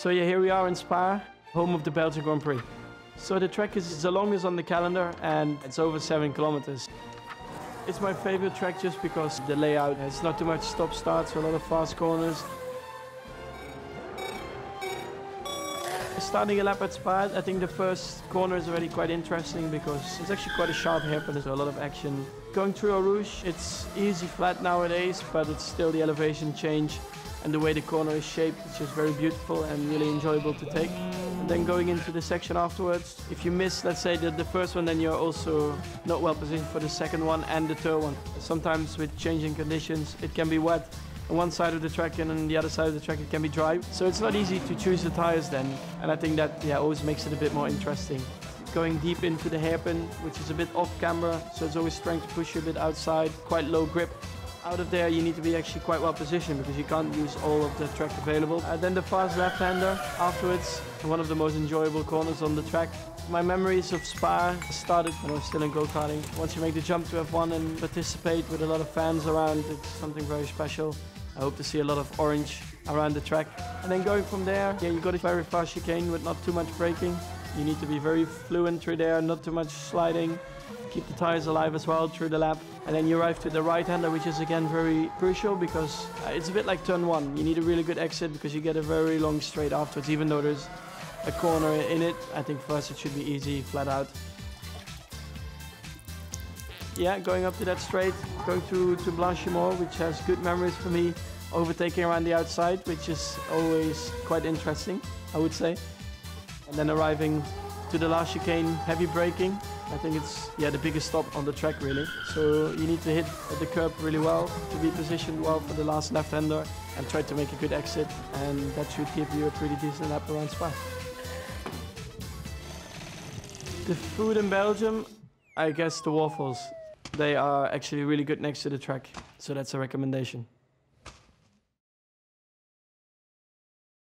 So yeah, here we are in Spa, home of the Belgian Grand Prix. So the track is the longest on the calendar and it's over 7 kilometers. It's my favorite track just because the layout has not too much stop-start, so a lot of fast corners. Starting a lap at Spa, I think the first corner is already quite interesting because it's actually quite a sharp hairpin, there's a lot of action. Going through Eau Rouge, it's easy flat nowadays, but it's still the elevation change and the way the corner is shaped, it's just very beautiful and really enjoyable to take. And then going into the section afterwards, if you miss, let's say, the first one, then you're also not well positioned for the second one and the third one. Sometimes with changing conditions, it can be wet on one side of the track and on the other side of the track it can be dry. So it's not easy to choose the tires then. And I think that always makes it a bit more interesting. Going deep into the hairpin, which is a bit off camera, so it's always trying to push you a bit outside, quite low grip. Out of there you need to be actually quite well positioned because you can't use all of the track available. Then the fast left-hander afterwards, one of the most enjoyable corners on the track. My memories of Spa started when I was still in go-karting. Once you make the jump to F1 and participate with a lot of fans around, it's something very special. I hope to see a lot of orange around the track. And then going from there, you got a very fast chicane with not too much braking. You need to be very fluent through there, not too much sliding. Keep the tires alive as well through the lap. And then you arrive to the right-hander, which is again very crucial because it's a bit like turn one. You need a really good exit because you get a very long straight afterwards, even though there's a corner in it. I think for us it should be easy, flat out. Yeah, going up to that straight, going to Blanchimont, which has good memories for me, overtaking around the outside, which is always quite interesting, I would say. And then arriving to the last chicane, heavy braking. I think it's the biggest stop on the track really. So you need to hit the curb really well to be positioned well for the last left-hander and try to make a good exit, and that should give you a pretty decent lap around Spa. The food in Belgium, I guess the waffles. They are actually really good next to the track, so that's a recommendation.